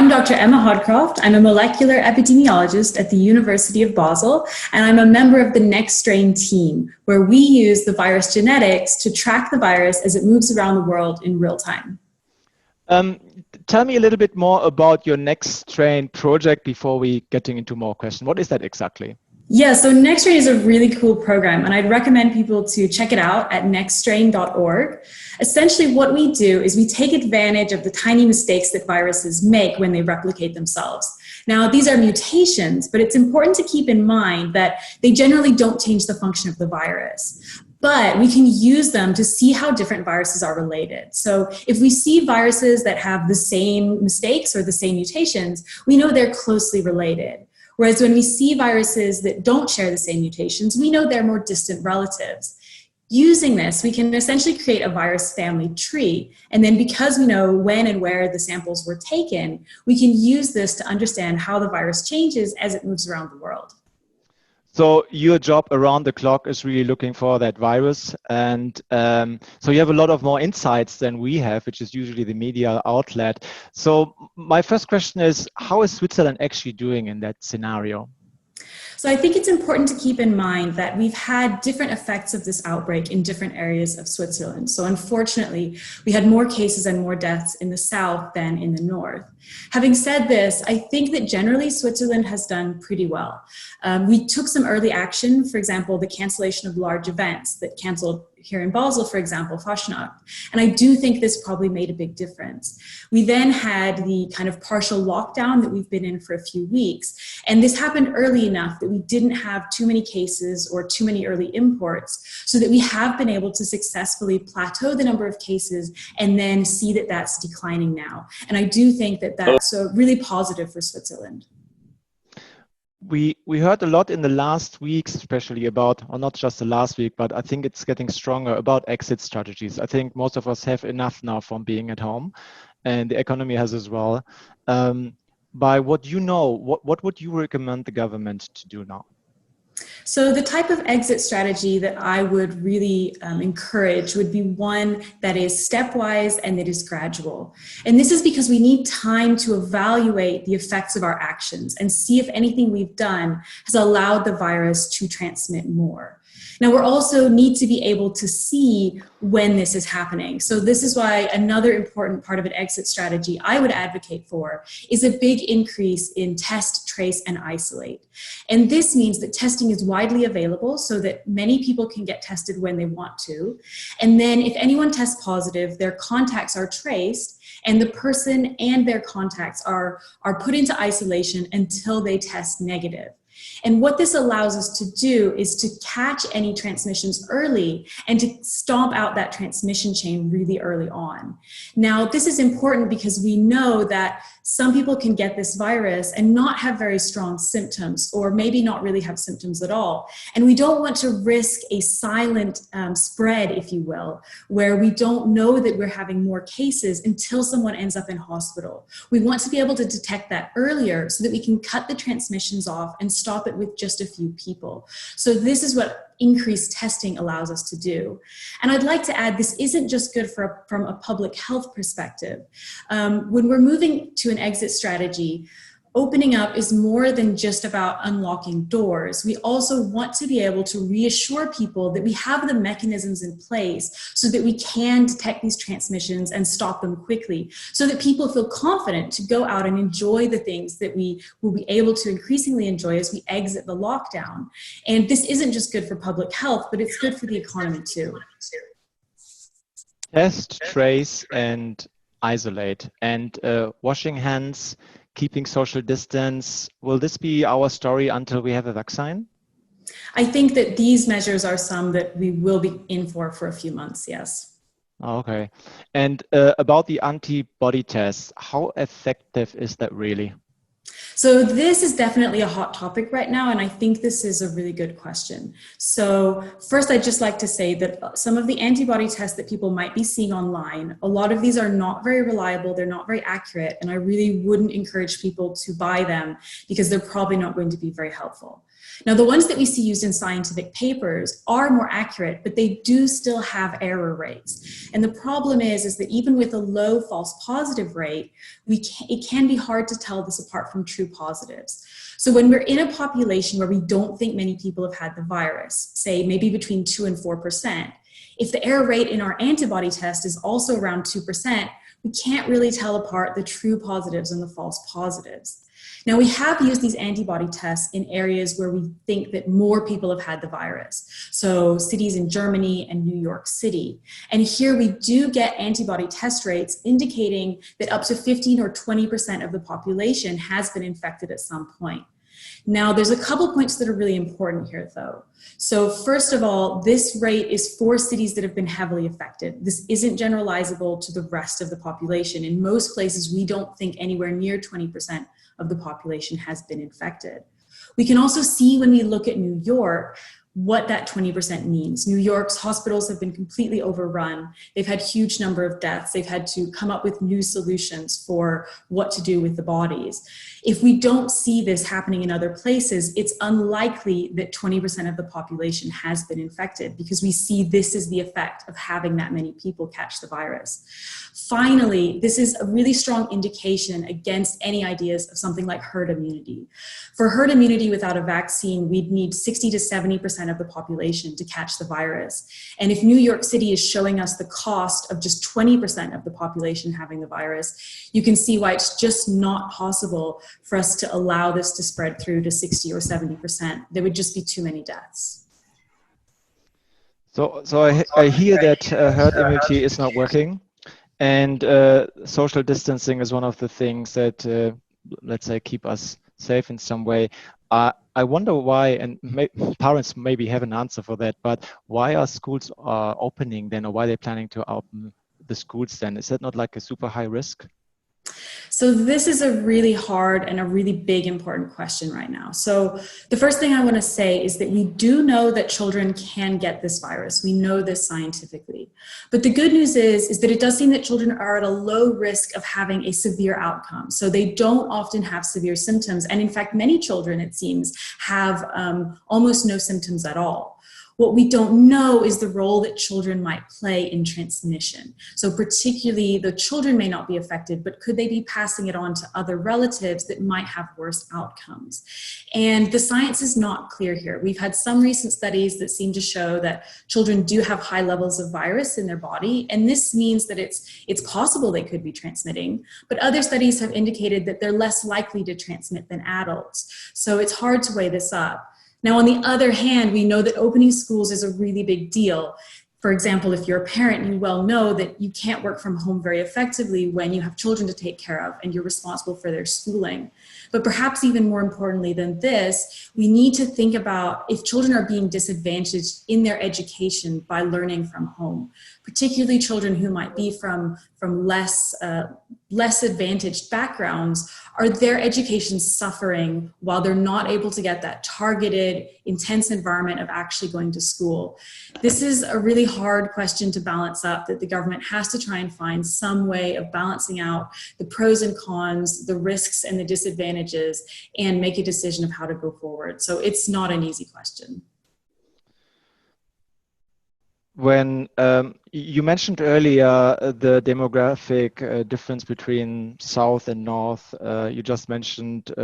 I'm Dr. Emma Hodcroft. I'm a molecular epidemiologist at the University of Basel, and I'm a member of the Next Strain team, where we use the virus genetics to track the virus as it moves around the world in real time. Tell me a little bit more about your Next Strain project before we getting into more questions. What is that exactly? Yeah, so NextStrain is a really cool program, and I'd recommend people to check it out at nextstrain.org. Essentially, what we do is we take advantage of the tiny mistakes that viruses make when they replicate themselves. Now, these are mutations, but it's important to keep in mind that they generally don't change the function of the virus. But we can use them to see how different viruses are related. So if we see viruses that have the same mistakes or the same mutations, we know they're closely related. Whereas when we see viruses that don't share the same mutations, we know they're more distant relatives. Using this, we can essentially create a virus family tree. And then because we know when and where the samples were taken, we can use this to understand how the virus changes as it moves around the world. So your job around the clock is really looking for that virus. And so you have a lot of more insights than we have, which is usually the media outlet. So my first question is, how is Switzerland actually doing in that scenario? So I think it's important to keep in mind that we've had different effects of this outbreak in different areas of Switzerland. So unfortunately, we had more cases and more deaths in the south than in the north. Having said this, I think that generally Switzerland has done pretty well. We took some early action, for example, the cancellation of large events that canceled here in Basel, for example, Fastnacht. And I do think this probably made a big difference. We then had the kind of partial lockdown that we've been in for a few weeks. And this happened early enough that we didn't have too many cases or too many early imports, so that we have been able to successfully plateau the number of cases and then see that that's declining now. And I do think that that's really positive for Switzerland. We heard a lot in the last weeks, especially about, or not just the last week, but I think it's getting stronger about exit strategies. I think most of us have enough now from being at home, and the economy has as well. By what you know, what would you recommend the government to do now? So the type of exit strategy that I would really encourage would be one that is stepwise and that is gradual. And this is because we need time to evaluate the effects of our actions and see if anything we've done has allowed the virus to transmit more. Now, we also need to be able to see when this is happening. So this is why another important part of an exit strategy I would advocate for is a big increase in test, trace, and isolate. And this means that testing is widely available so that many people can get tested when they want to. And then if anyone tests positive, their contacts are traced, and the person and their contacts are put into isolation until they test negative. And what this allows us to do is to catch any transmissions early and to stomp out that transmission chain really early on. Now, this is important because we know that some people can get this virus and not have very strong symptoms, or maybe not really have symptoms at all. And we don't want to risk a silent spread, if you will, where we don't know that we're having more cases until someone ends up in hospital. We want to be able to detect that earlier so that we can cut the transmissions off and stop it with just a few people. So this is what increased testing allows us to do. And I'd like to add, this isn't just good from a public health perspective. When we're moving to an exit strategy, opening up is more than just about unlocking doors. We also want to be able to reassure people that we have the mechanisms in place so that we can detect these transmissions and stop them quickly, so that people feel confident to go out and enjoy the things that we will be able to increasingly enjoy as we exit the lockdown. And this isn't just good for public health, but it's good for the economy too. Test, trace, and isolate, and washing hands, keeping social distance. Will this be our story until we have a vaccine? I think that these measures are some that we will be in for a few months, yes. Okay. And about the antibody test, how effective is that really? So this is definitely a hot topic right now, and I think this is a really good question. So first, I'd just like to say that some of the antibody tests that people might be seeing online, a lot of these are not very reliable, they're not very accurate, and I really wouldn't encourage people to buy them because they're probably not going to be very helpful. Now, the ones that we see used in scientific papers are more accurate, but they do still have error rates. And the problem is that even with a low false positive rate, it can be hard to tell this apart from true positives. So when we're in a population where we don't think many people have had the virus, say maybe between 2 and 4%, if the error rate in our antibody test is also around 2%, we can't really tell apart the true positives and the false positives. Now, we have used these antibody tests in areas where we think that more people have had the virus. So cities in Germany and New York City. And here we do get antibody test rates indicating that up to 15 or 20% of the population has been infected at some point. Now, there's a couple points that are really important here, though. So first of all, this rate is for cities that have been heavily affected. This isn't generalizable to the rest of the population. In most places, we don't think anywhere near 20% of the population has been infected. We can also see when we look at New York what that 20% means. New York's hospitals have been completely overrun. They've had huge number of deaths. They've had to come up with new solutions for what to do with the bodies. If we don't see this happening in other places, it's unlikely that 20% of the population has been infected because we see this is the effect of having that many people catch the virus. Finally, this is a really strong indication against any ideas of something like herd immunity. For herd immunity without a vaccine, we'd need 60 to 70% of the population to catch the virus. And if New York City is showing us the cost of just 20% of the population having the virus, you can see why it's just not possible for us to allow this to spread through to 60 or 70%. There would just be too many deaths. So I hear that herd immunity is not working, and social distancing is one of the things that, let's say, keep us safe in some way. I wonder why, and parents maybe have an answer for that, but why are schools opening then, or why they're planning to open the schools then? Is that not like a super high risk? So this is a really hard and a really big important question right now. So the first thing I want to say is that we do know that children can get this virus. We know this scientifically. But the good news is that it does seem that children are at a low risk of having a severe outcome. So they don't often have severe symptoms. And in fact, many children, it seems, have almost no symptoms at all. What we don't know is the role that children might play in transmission. So particularly the children may not be affected, but could they be passing it on to other relatives that might have worse outcomes? And the science is not clear here. We've had some recent studies that seem to show that children do have high levels of virus in their body. And this means that it's possible they could be transmitting, but other studies have indicated that they're less likely to transmit than adults. So it's hard to weigh this up. Now, on the other hand, we know that opening schools is a really big deal. For example, if you're a parent, you well know that you can't work from home very effectively when you have children to take care of and you're responsible for their schooling. But perhaps even more importantly than this, we need to think about if children are being disadvantaged in their education by learning from home, particularly children who might be from less advantaged backgrounds. Are their education suffering while they're not able to get that targeted, intense environment of actually going to school? This is a really hard question to balance up, that the government has to try and find some way of balancing out the pros and cons, the risks and the disadvantages, and make a decision of how to go forward. So it's not an easy question. When you mentioned earlier the demographic difference between South and North, you just mentioned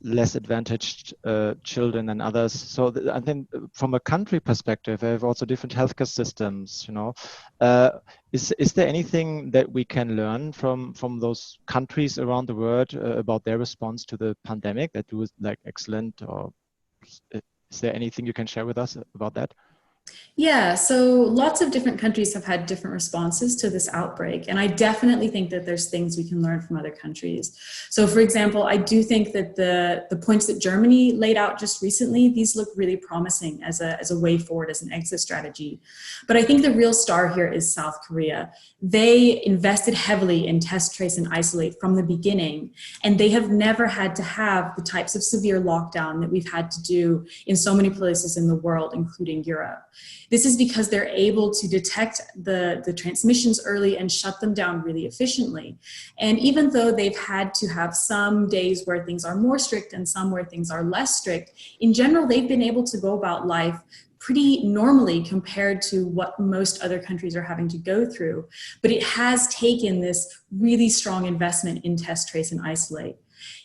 less advantaged children than others. So I think from a country perspective, they have also different healthcare systems. You know, is there anything that we can learn from those countries around the world about their response to the pandemic that do like excellent? Or is there anything you can share with us about that? Yeah, so lots of different countries have had different responses to this outbreak. And I definitely think that there's things we can learn from other countries. So for example, I do think that the points that Germany laid out just recently, these look really promising as a way forward, as an exit strategy. But I think the real star here is South Korea. They invested heavily in test, trace, and isolate from the beginning. And they have never had to have the types of severe lockdown that we've had to do in so many places in the world, including Europe. This is because they're able to detect the transmissions early and shut them down really efficiently. And even though they've had to have some days where things are more strict and some where things are less strict, in general, they've been able to go about life pretty normally compared to what most other countries are having to go through. But it has taken this really strong investment in test, trace, and isolate.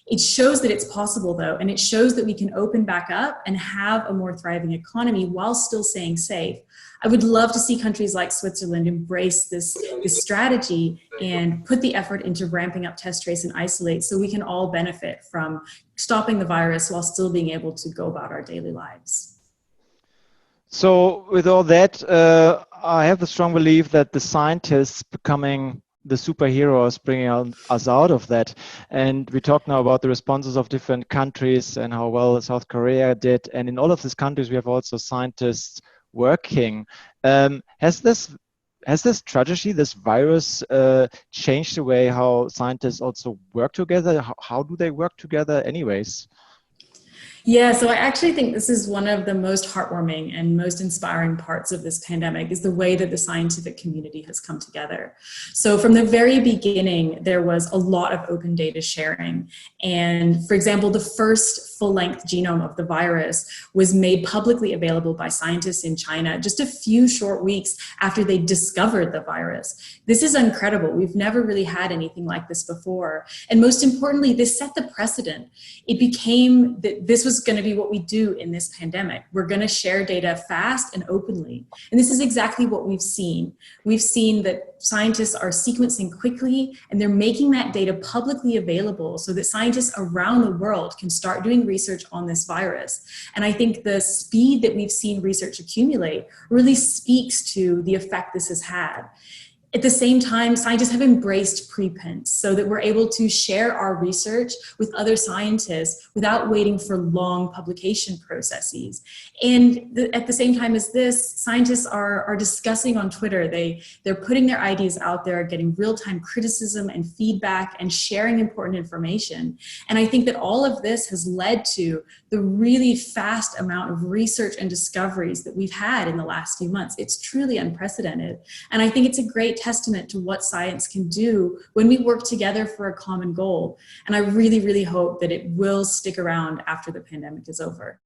It shows that it's possible, though, and it shows that we can open back up and have a more thriving economy while still staying safe. I would love to see countries like Switzerland embrace this strategy and put the effort into ramping up test, trace, and isolate so we can all benefit from stopping the virus while still being able to go about our daily lives. So with all that, I have the strong belief that the scientists becoming the superheroes bringing us out of that. And we talk now about the responses of different countries and how well South Korea did. And in all of these countries, we have also scientists working. Has this tragedy, this virus, changed the way how scientists also work together? How do they work together anyways? Yeah, so I actually think this is one of the most heartwarming and most inspiring parts of this pandemic, is the way that the scientific community has come together. So from the very beginning, there was a lot of open data sharing. And for example, the first full-length genome of the virus was made publicly available by scientists in China just a few short weeks after they discovered the virus. This is incredible. We've never really had anything like this before. And most importantly, this set the precedent. It became that this was going to be what we do in this pandemic. We're going to share data fast and openly. And this is exactly what we've seen. We've seen that scientists are sequencing quickly, and they're making that data publicly available so that scientists around the world can start doing research on this virus. And I think the speed that we've seen research accumulate really speaks to the effect this has had. At the same time, scientists have embraced preprints so that we're able to share our research with other scientists without waiting for long publication processes. And at the same time as this, scientists are discussing on Twitter. They're putting their ideas out there, getting real-time criticism and feedback, and sharing important information. And I think that all of this has led to the really fast amount of research and discoveries that we've had in the last few months. It's truly unprecedented. And I think it's a great testament to what science can do when we work together for a common goal. And I really, really hope that it will stick around after the pandemic is over.